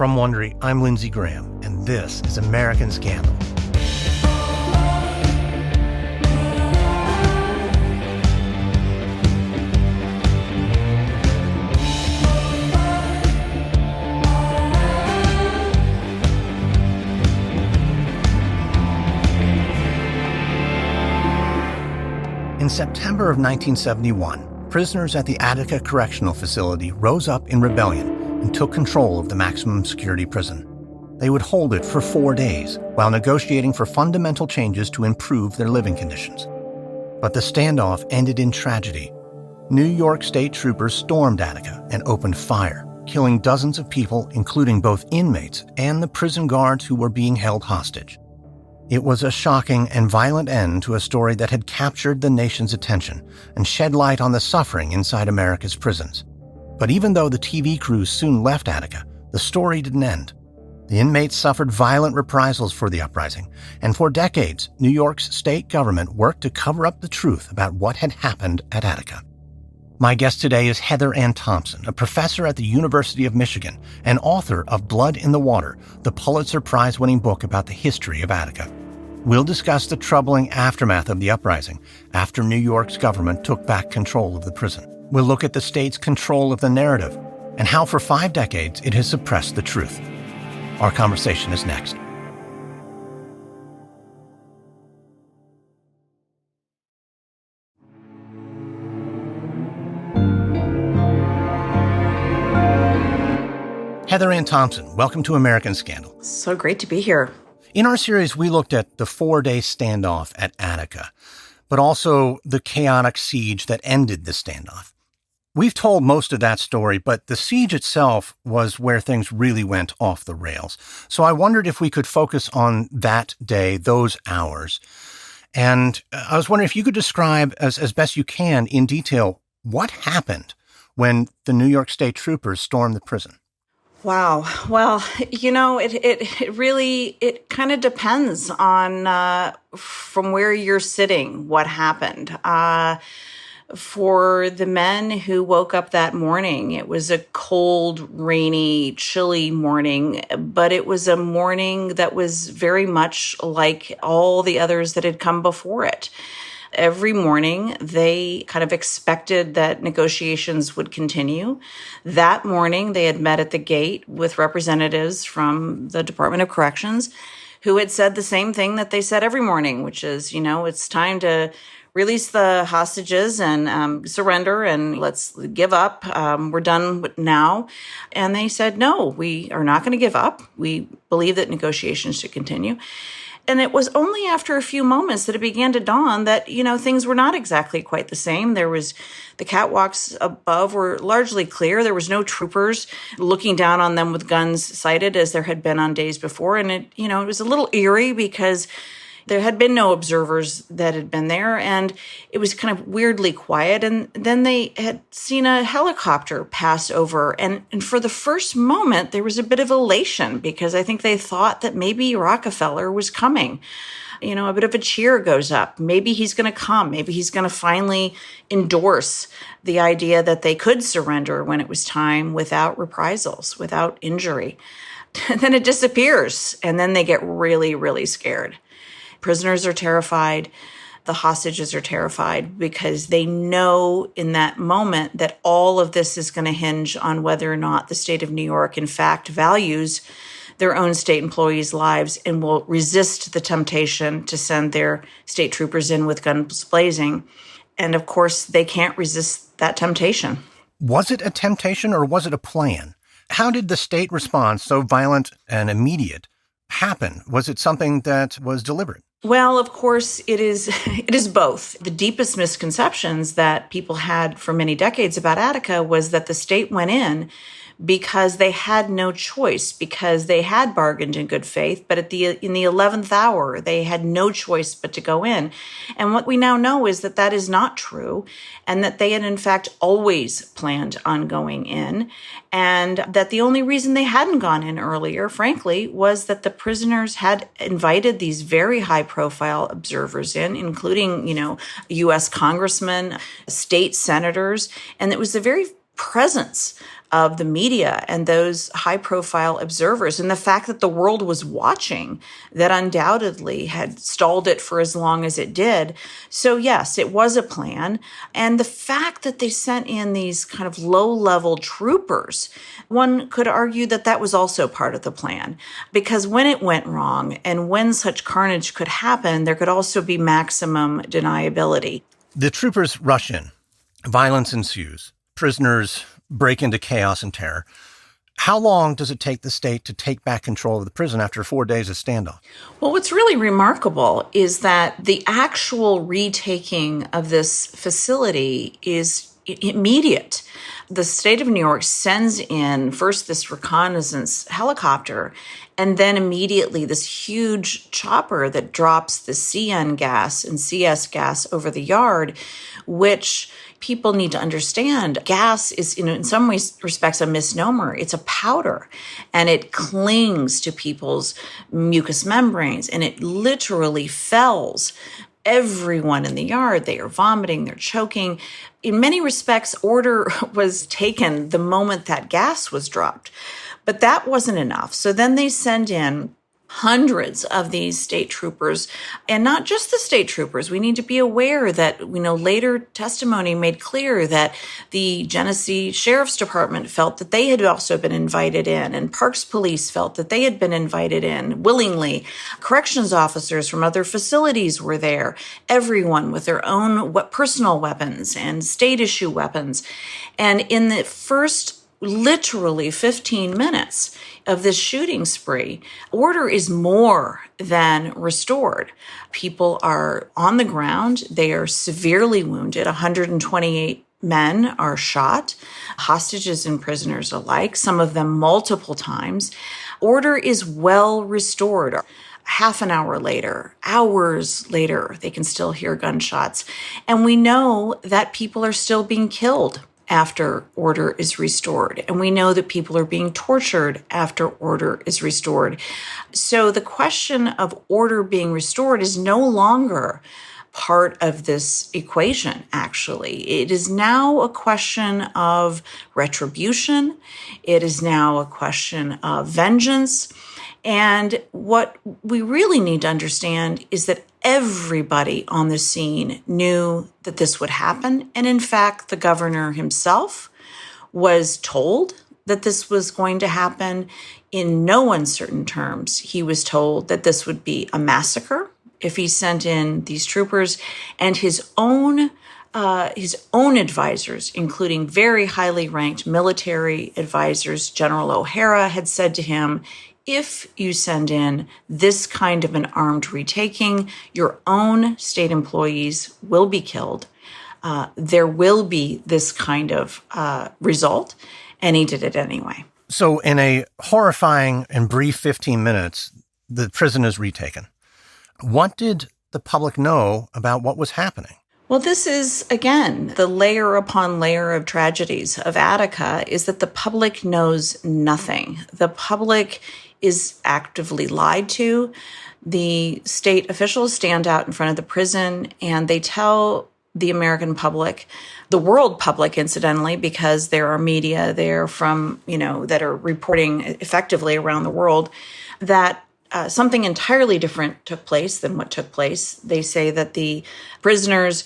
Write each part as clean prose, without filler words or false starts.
From Wondery, I'm Lindsay Graham, and this is American Scandal. In September of 1971, prisoners at the Attica Correctional Facility rose up in rebellion and took control of the maximum security prison. They would hold it for 4 days while negotiating for fundamental changes to improve their living conditions. But the standoff ended in tragedy. New York State troopers stormed Attica and opened fire, killing dozens of people, including both inmates and the prison guards who were being held hostage. It was a shocking and violent end to a story that had captured the nation's attention and shed light on the suffering inside America's prisons. But even though the TV crews soon left Attica, the story didn't end. The inmates suffered violent reprisals for the uprising, and for decades, New York's state government worked to cover up the truth about what had happened at Attica. My guest today is Heather Ann Thompson, a professor at the University of Michigan and author of Blood in the Water, the Pulitzer Prize-winning book about the history of Attica. We'll discuss the troubling aftermath of the uprising after New York's government took back control of the prison. We'll look at the state's control of the narrative and how for 5 decades it has suppressed the truth. Our conversation is next. Heather Ann Thompson, welcome to American Scandal. So great to be here. In our series, we looked at the 4-day standoff at Attica, but also the chaotic siege that ended the standoff. We've told most of that story, but the siege itself was where things really went off the rails. So I wondered if we could focus on that day, those hours. And I was wondering if you could describe, as best you can, in detail, what happened when the New York State troopers stormed the prison. Wow. Well, it really kind of depends on from where you're sitting, what happened. For the men who woke up that morning, it was a cold, rainy, chilly morning, but it was a morning that was very much like all the others that had come before it. Every morning, they kind of expected that negotiations would continue. That morning, they had met at the gate with representatives from the Department of Corrections who had said the same thing that they said every morning, which is, it's time to release the hostages and surrender and let's give up. We're done now. And they said, no, we are not going to give up. We believe that negotiations should continue. And it was only after a few moments that it began to dawn that, things were not exactly quite the same. There was the catwalks above were largely clear. There was no troopers looking down on them with guns sighted as there had been on days before. And it was a little eerie because there had been no observers that had been there, and it was kind of weirdly quiet. And then they had seen a helicopter pass over, and for the first moment, there was a bit of elation because I think they thought that maybe Rockefeller was coming. A bit of a cheer goes up. Maybe he's going to come. Maybe he's going to finally endorse the idea that they could surrender when it was time without reprisals, without injury. And then it disappears, and then they get really, really scared. Prisoners are terrified. The hostages are terrified because they know in that moment that all of this is going to hinge on whether or not the state of New York, in fact, values their own state employees' lives and will resist the temptation to send their state troopers in with guns blazing. And of course, they can't resist that temptation. Was it a temptation or was it a plan? How did the state response, so violent and immediate, happen? Was it something that was deliberate? Well, of course, it is both. The deepest misconceptions that people had for many decades about Attica was that the state went in because they had no choice, because they had bargained in good faith, but in the 11th hour, they had no choice but to go in. And what we now know is that that is not true, and that they had in fact always planned on going in, and that the only reason they hadn't gone in earlier, frankly, was that the prisoners had invited these very high-profile observers in, including, U.S. congressmen, state senators, and it was the very presence of the media and those high-profile observers, and the fact that the world was watching that undoubtedly had stalled it for as long as it did. So yes, it was a plan. And the fact that they sent in these kind of low-level troopers, one could argue that that was also part of the plan, because when it went wrong and when such carnage could happen, there could also be maximum deniability. The troopers rush in. Violence ensues. Prisoners break into chaos and terror. How long does it take the state to take back control of the prison after 4 days of standoff? Well, what's really remarkable is that the actual retaking of this facility is immediate. The state of New York sends in first this reconnaissance helicopter, and then immediately this huge chopper that drops the CN gas and CS gas over the yard, which people need to understand. Gas is, in some respects, a misnomer. It's a powder, and it clings to people's mucous membranes, and it literally fells everyone in the yard. They are vomiting, they're choking. In many respects, order was taken the moment that gas was dropped. But that wasn't enough. So then they send in hundreds of these state troopers, and not just the state troopers. We need to be aware that, later testimony made clear that the Genesee Sheriff's Department felt that they had also been invited in, and Parks Police felt that they had been invited in willingly. Corrections officers from other facilities were there, everyone with their own personal weapons and state issue weapons. And in the first literally 15 minutes of this shooting spree, order is more than restored. People are on the ground. They are severely wounded. 128 men are shot, hostages and prisoners alike, some of them multiple times. Order is well restored. Half an hour later, hours later, they can still hear gunshots. And we know that people are still being killed after order is restored. And we know that people are being tortured after order is restored. So the question of order being restored is no longer part of this equation, actually. It is now a question of retribution. It is now a question of vengeance. And what we really need to understand is that everybody on the scene knew that this would happen. And in fact, the governor himself was told that this was going to happen in no uncertain terms. He was told that this would be a massacre if he sent in these troopers, and his own advisors, including very highly ranked military advisors, General O'Hara, had said to him, if you send in this kind of an armed retaking, your own state employees will be killed. There will be this kind of result, and he did it anyway. So in a horrifying and brief 15 minutes, the prison is retaken. What did the public know about what was happening? Well, this is, again, the layer upon layer of tragedies of Attica, is that the public knows nothing. The public is actively lied to. The state officials stand out in front of the prison and they tell the American public, the world public, incidentally, because there are media there from, that are reporting effectively around the world, that something entirely different took place than what took place. They say that the prisoners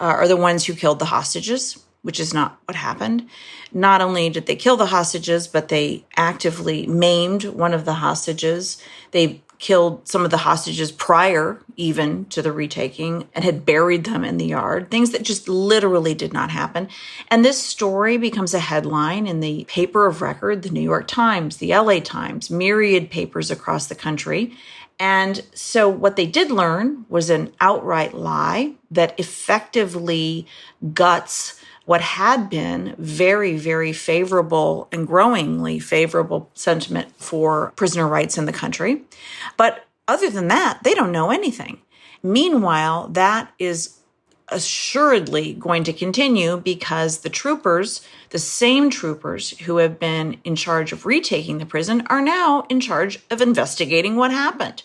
are the ones who killed the hostages, which is not what happened. Not only did they kill the hostages, but they actively maimed one of the hostages. They killed some of the hostages prior even to the retaking and had buried them in the yard, things that just literally did not happen. And this story becomes a headline in the paper of record, the New York Times, the LA Times, myriad papers across the country. And so what they did learn was an outright lie that effectively guts what had been very, very favorable and growingly favorable sentiment for prisoner rights in the country. But other than that, they don't know anything. Meanwhile, that is assuredly going to continue because the troopers, the same troopers who have been in charge of retaking the prison, are now in charge of investigating what happened.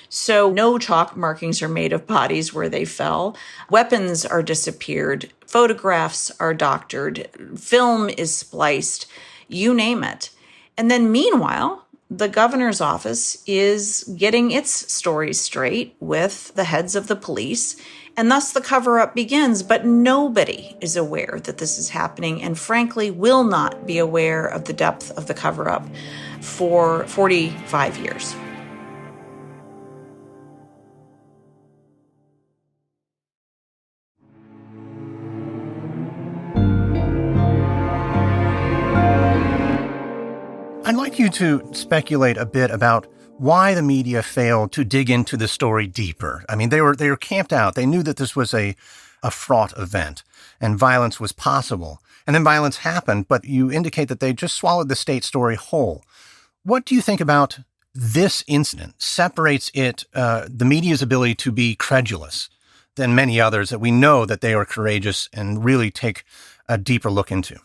So no chalk markings are made of bodies where they fell. Weapons are disappeared. Photographs are doctored. Film is spliced. you name it. And then meanwhile, the governor's office is getting its stories straight with the heads of the police, and thus the cover-up begins. But nobody is aware that this is happening, and frankly will not be aware of the depth of the cover-up for 45 years. I'd like you to speculate a bit about why the media failed to dig into the story deeper. I mean, they were camped out. They knew that this was a fraught event and violence was possible. And then violence happened, but you indicate that they just swallowed the state story whole. What do you think about this incident separates the media's ability to be credulous than many others that we know that they are courageous and really take a deeper look into?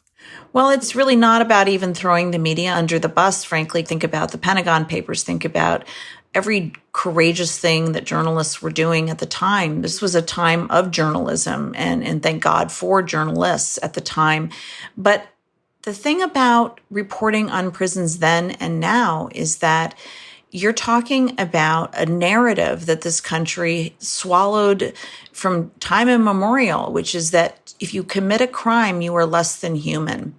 Well, it's really not about even throwing the media under the bus, frankly. Think about the Pentagon Papers. Think about every courageous thing that journalists were doing at the time. This was a time of journalism, and thank God for journalists at the time. But the thing about reporting on prisons then and now is that you're talking about a narrative that this country swallowed from time immemorial, which is that if you commit a crime, you are less than human.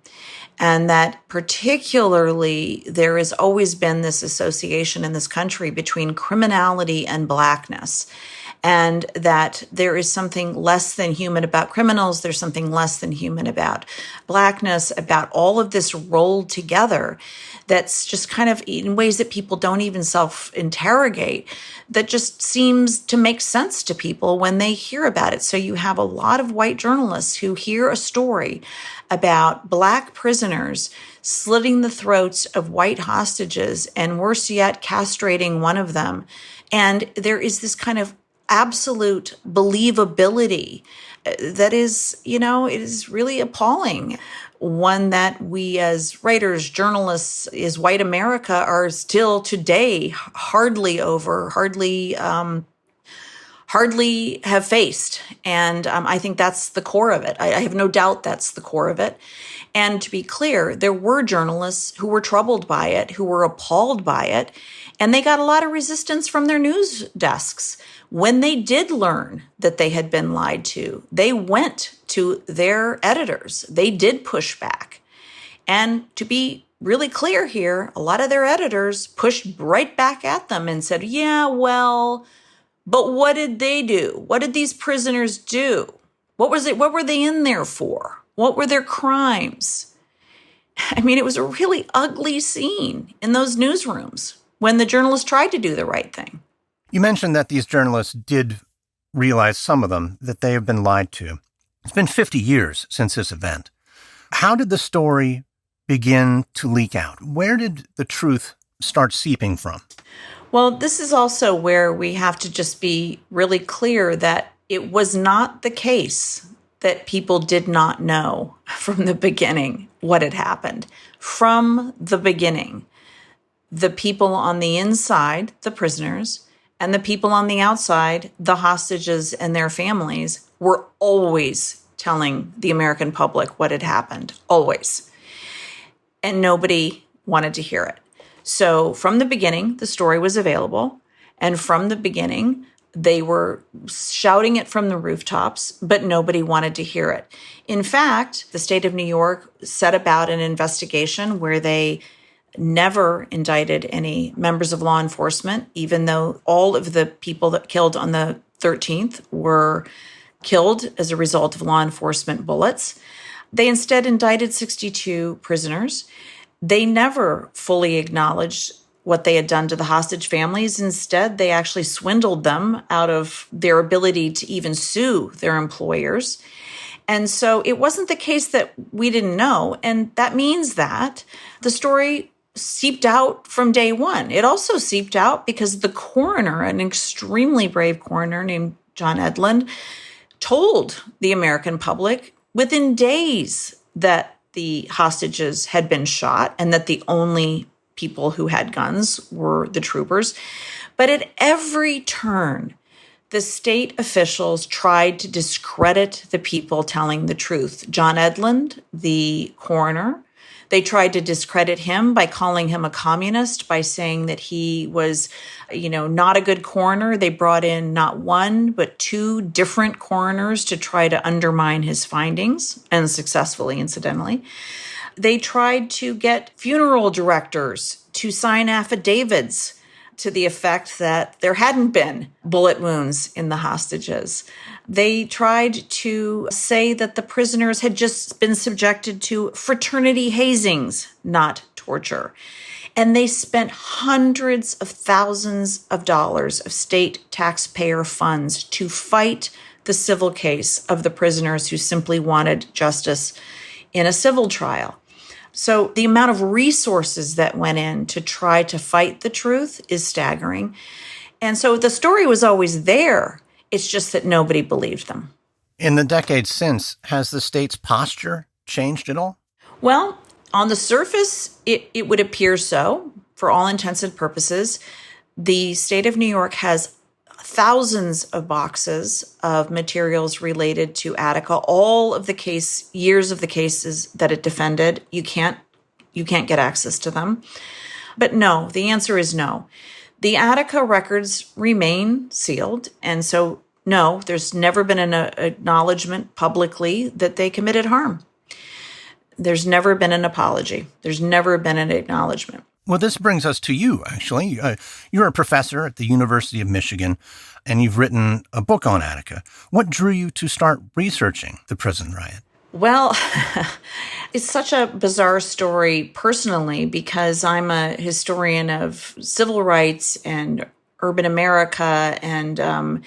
And that particularly there has always been this association in this country between criminality and Blackness. And that there is something less than human about criminals. There's something less than human about Blackness, about all of this rolled together that's just kind of in ways that people don't even self-interrogate, that just seems to make sense to people when they hear about it. So you have a lot of white journalists who hear a story about Black prisoners slitting the throats of white hostages and worse yet, castrating one of them. And there is this kind of absolute believability that is, it is really appalling. One that we as writers, journalists, as white America are still today hardly have faced. And I think that's the core of it. I have no doubt that's the core of it. And to be clear, there were journalists who were troubled by it, who were appalled by it, and they got a lot of resistance from their news desks. When they did learn that they had been lied to, they went to their editors. They did push back. And to be really clear here, a lot of their editors pushed right back at them and said, yeah, well, but what did they do? What did these prisoners do? What were they in there for? What were their crimes? I mean, it was a really ugly scene in those newsrooms when the journalists tried to do the right thing. You mentioned that these journalists did realize, some of them, that they have been lied to. It's been 50 years since this event. How did the story begin to leak out? Where did the truth start seeping from? Well, this is also where we have to just be really clear that it was not the case that people did not know from the beginning what had happened. From the beginning, the people on the inside, the prisoners, and the people on the outside, the hostages and their families, were always telling the American public what had happened, always. And nobody wanted to hear it. So from the beginning, the story was available. And from the beginning, they were shouting it from the rooftops, but nobody wanted to hear it. In fact, the state of New York set about an investigation where they never indicted any members of law enforcement, even though all of the people that killed on the 13th were killed as a result of law enforcement bullets. They instead indicted 62 prisoners. They never fully acknowledged what they had done to the hostage families. Instead, they actually swindled them out of their ability to even sue their employers. And so it wasn't the case that we didn't know. And that means that the story seeped out from day one. It also seeped out because the coroner, an extremely brave coroner named John Edlund, told the American public within days that the hostages had been shot and that the only people who had guns were the troopers. But at every turn, the state officials tried to discredit the people telling the truth. John Edlund, the coroner, They tried to discredit him by calling him a communist, by saying that he was, not a good coroner. They brought in not one, but two different coroners to try to undermine his findings, and successfully, incidentally. They tried to get funeral directors to sign affidavits to the effect that there hadn't been bullet wounds in the hostages. They tried to say that the prisoners had just been subjected to fraternity hazings, not torture. And they spent hundreds of thousands of dollars of state taxpayer funds to fight the civil case of the prisoners who simply wanted justice in a civil trial. So the amount of resources that went in to try to fight the truth is staggering. And so the story was always there. It's just that nobody believed them. In the decades since, has the state's posture changed at all? Well, on the surface, it would appear so. For all intents and purposes, the state of New York has thousands of boxes of materials related to Attica, all of the years of the cases that it defended. You can't get access to them. But no, the answer is no. The Attica records remain sealed. And so, no, there's never been an acknowledgement publicly that they committed harm. There's never been an apology. There's never been an acknowledgement. Well, this brings us to you, actually. You're a professor at the University of Michigan, and you've written a book on Attica. What drew you to start researching the prison riot? Well, it's such a bizarre story personally, because I'm a historian of civil rights and urban America, and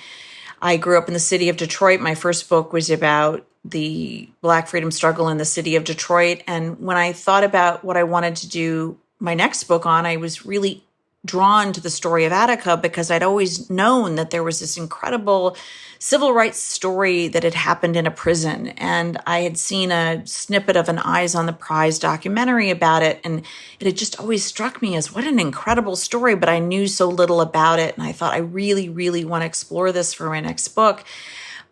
I grew up in the city of Detroit. My first book was about the Black freedom struggle in the city of Detroit. And when I thought about what I wanted to do my next book on, I was really drawn to the story of Attica because I'd always known that there was this incredible civil rights story that had happened in a prison. And I had seen a snippet of an Eyes on the Prize documentary about it. And it had just always struck me as what an incredible story, but I knew so little about it. And I thought I really, really want to explore this for my next book.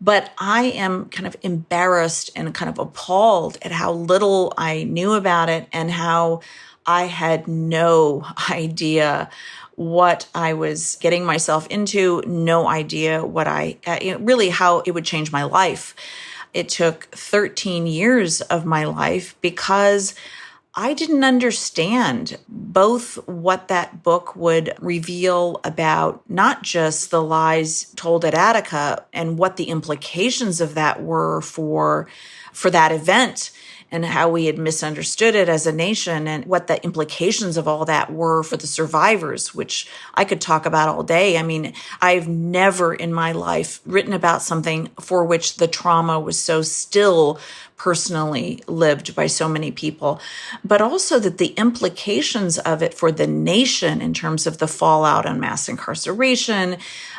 But I am kind of embarrassed and kind of appalled at how little I knew about it and how I had no idea what I was getting myself into, no idea really how it would change my life. It took 13 years of my life because I didn't understand both what that book would reveal about not just the lies told at Attica and what the implications of that were for that event, and how we had misunderstood it as a nation, and what the implications of all that were for the survivors, which I could talk about all day. I mean, I've never in my life written about something for which the trauma was so still personally lived by so many people, but also that the implications of it for the nation in terms of the fallout on mass incarceration.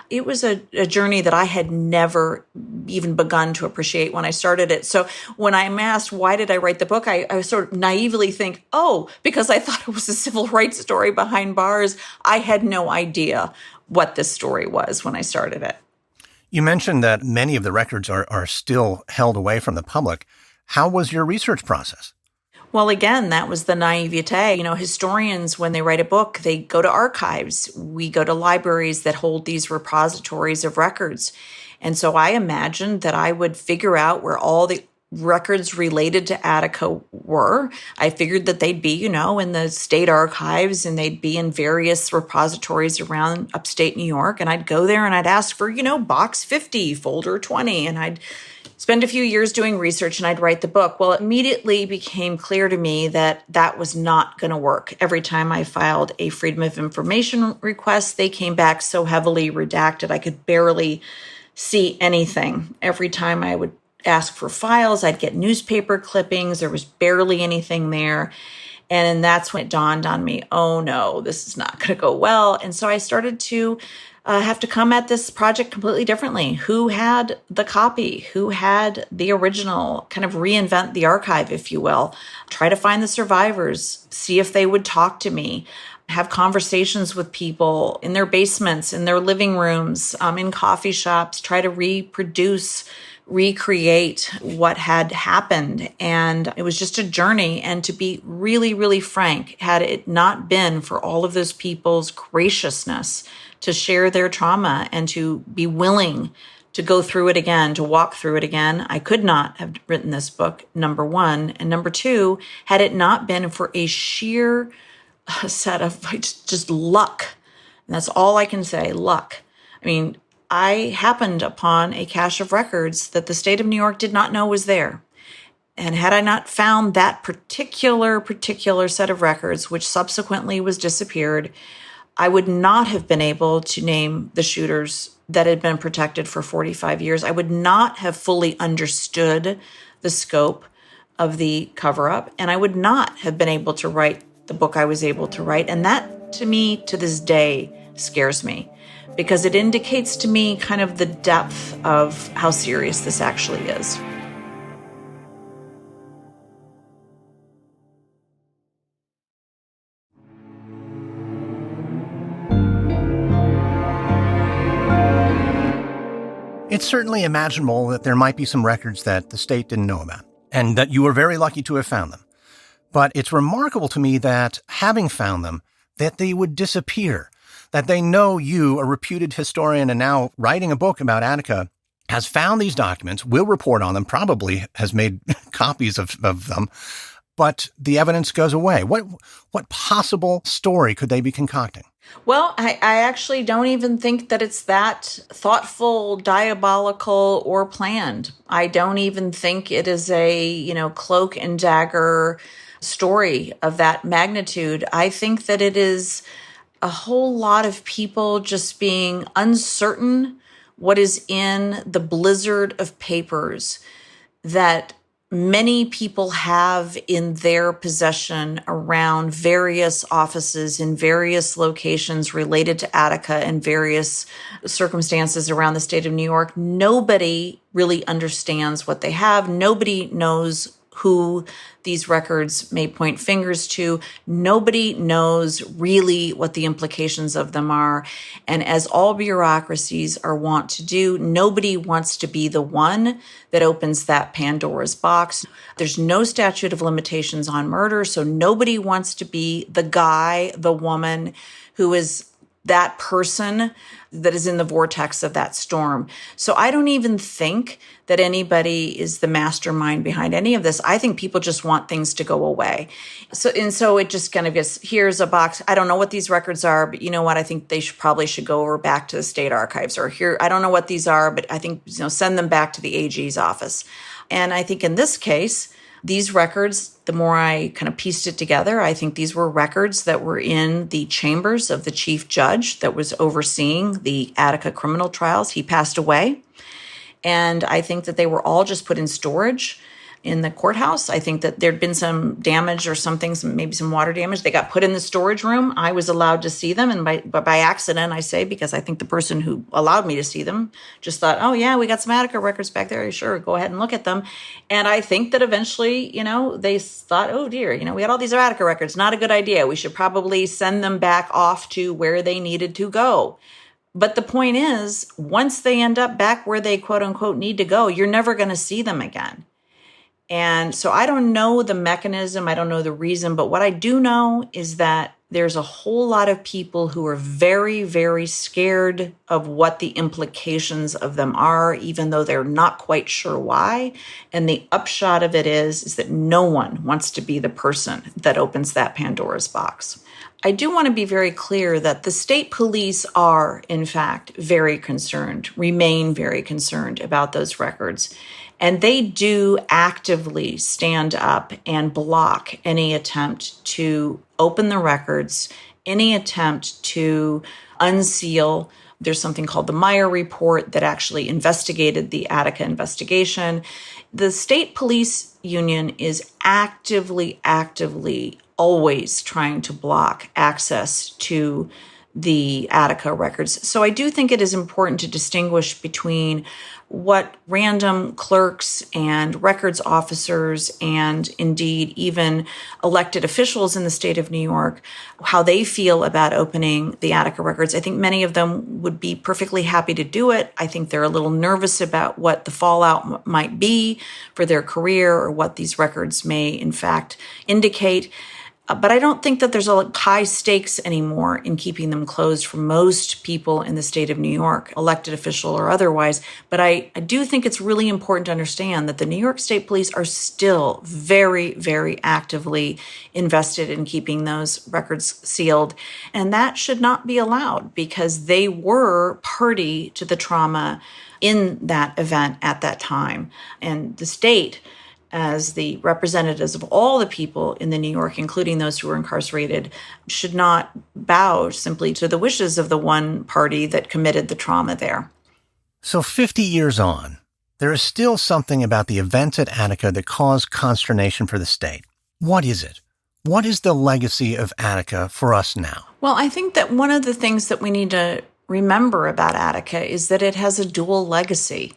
It was a journey that I had never even begun to appreciate when I started it. So when I'm asked, why did I write the book? I sort of naively think, because I thought it was a civil rights story behind bars. I had no idea what this story was when I started it. You mentioned that many of the records are still held away from the public. How was your research process? Well, again, that was the naivete. Historians, when they write a book, they go to archives. We go to libraries that hold these repositories of records. And so I imagined that I would figure out where all the records related to Attica were. I figured that they'd be, in the state archives, and they'd be in various repositories around upstate New York. And I'd go there and I'd ask for, box 50, folder 20, and I'd spend a few years doing research and I'd write the book. Well, it immediately became clear to me that that was not going to work. Every time I filed a Freedom of Information request, they came back so heavily redacted, I could barely see anything. Every time I would ask for files, I'd get newspaper clippings. There was barely anything there. And that's when it dawned on me, oh no, this is not going to go well. And so I started to have to come at this project completely differently. Who had the copy? Who had the original? Kind of reinvent the archive, if you will. Try to find the survivors, see if they would talk to me. have conversations with people in their basements, in their living rooms, in coffee shops, try to recreate what had happened. And it was just a journey. And to be really, really frank, had it not been for all of those people's graciousness to share their trauma and to be willing to go through it again, to walk through it again, I could not have written this book, number one. And number two, had it not been for a sheer set of just luck, and that's all I can say, luck. I mean, I happened upon a cache of records that the state of New York did not know was there. And had I not found that particular set of records, which subsequently was disappeared, I would not have been able to name the shooters that had been protected for 45 years. I would not have fully understood the scope of the cover-up, and I would not have been able to write the book I was able to write. And that, to me, to this day, scares me, because it indicates to me kind of the depth of how serious this actually is. It's certainly imaginable that there might be some records that the state didn't know about, and that you were very lucky to have found them. But it's remarkable to me that, having found them, that they would disappear, that they know you, a reputed historian and now writing a book about Attica, has found these documents, will report on them, probably has made copies of them, but the evidence goes away. What possible story could they be concocting? Well, I actually don't even think that it's that thoughtful, diabolical, or planned. I don't even think it is a, cloak and dagger story of that magnitude. I think that it is a whole lot of people just being uncertain what is in the blizzard of papers that many people have in their possession around various offices in various locations related to Attica and various circumstances around the state of New York. Nobody really understands what they have. Nobody knows who these records may point fingers to. Nobody knows really what the implications of them are. And as all bureaucracies are wont to do, nobody wants to be the one that opens that Pandora's box. There's no statute of limitations on murder, so nobody wants to be the guy, the woman who is that person that is in the vortex of that storm. So I don't even think that anybody is the mastermind behind any of this. I think people just want things to go away. So it just kind of gets, here's a box. I don't know what these records are, but you know what? I think they probably should go over back to the state archives, or here, I don't know what these are, but I think, send them back to the AG's office. And I think in this case, these records, the more I kind of pieced it together, I think these were records that were in the chambers of the chief judge that was overseeing the Attica criminal trials. He passed away. And I think that they were all just put in storage in the courthouse. I think that there'd been some damage or something, maybe some water damage. They got put in the storage room. I was allowed to see them. And by accident, I say, because I think the person who allowed me to see them just thought, oh, yeah, we got some Attica records back there. Sure, go ahead and look at them. And I think that eventually, they thought, oh, dear, we had all these Attica records. Not a good idea. We should probably send them back off to where they needed to go. But the point is, once they end up back where they, quote unquote, need to go, you're never going to see them again. And so I don't know the mechanism, I don't know the reason, but what I do know is that there's a whole lot of people who are very, very scared of what the implications of them are, even though they're not quite sure why. And the upshot of it is that no one wants to be the person that opens that Pandora's box. I do want to be very clear that the state police are, in fact, very concerned, remain very concerned about those records. And they do actively stand up and block any attempt to open the records, any attempt to unseal. There's something called the Meyer Report that actually investigated the Attica investigation. The state police union is actively always trying to block access to the Attica records. So I do think it is important to distinguish between what random clerks and records officers and indeed even elected officials in the state of New York, how they feel about opening the Attica records. I think many of them would be perfectly happy to do it. I think they're a little nervous about what the fallout might be for their career or what these records may in fact indicate. But I don't think that there's a high stakes anymore in keeping them closed for most people in the state of New York, elected official or otherwise. But I do think it's really important to understand that the New York State Police are still very, very actively invested in keeping those records sealed. And that should not be allowed because they were party to the trauma in that event at that time. And the state, as the representatives of all the people in the New York, including those who were incarcerated, should not bow simply to the wishes of the one party that committed the trauma there. So 50 years on, there is still something about the events at Attica that caused consternation for the state. What is it? What is the legacy of Attica for us now? Well, I think that one of the things that we need to remember about Attica is that it has a dual legacy.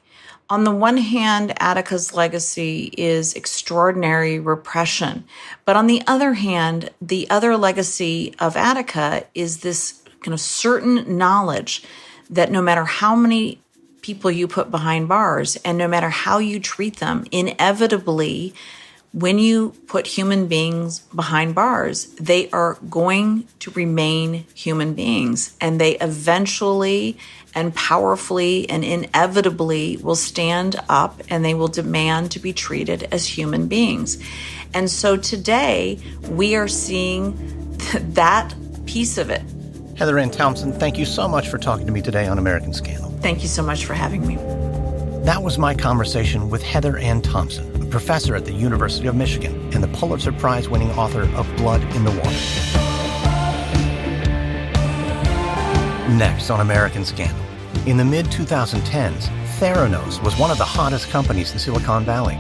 On the one hand, Attica's legacy is extraordinary repression. But on the other hand, the other legacy of Attica is this kind of certain knowledge that no matter how many people you put behind bars and no matter how you treat them, inevitably, when you put human beings behind bars, they are going to remain human beings, and they eventually and powerfully and inevitably will stand up and they will demand to be treated as human beings. And so today we are seeing that piece of it. Heather Ann Thompson, thank you so much for talking to me today on American Scandal. Thank you so much for having me. That was my conversation with Heather Ann Thompson, a professor at the University of Michigan and the Pulitzer Prize-winning author of Blood in the Water. Next on American Scandal. In the mid-2010s, Theranos was one of the hottest companies in Silicon Valley.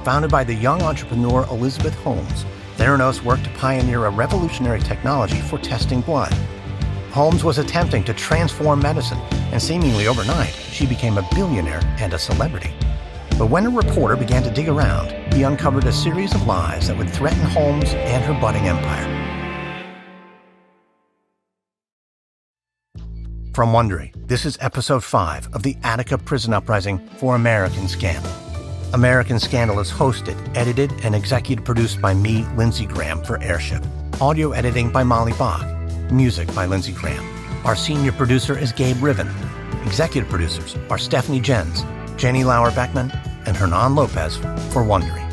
Founded by the young entrepreneur Elizabeth Holmes, Theranos worked to pioneer a revolutionary technology for testing blood. Holmes was attempting to transform medicine, and seemingly overnight, she became a billionaire and a celebrity. But when a reporter began to dig around, he uncovered a series of lies that would threaten Holmes and her budding empire. From Wondery, this is episode 5 of the Attica prison uprising for American Scandal. American Scandal is hosted, edited, and executive produced by me, Lindsay Graham, for Airship. Audio editing by Molly Bach. Music by Lindsay Graham. Our senior producer is Gabe Riven. Executive producers are Stephanie Jens, Jenny Lauer-Beckman, and Hernan Lopez for Wondery.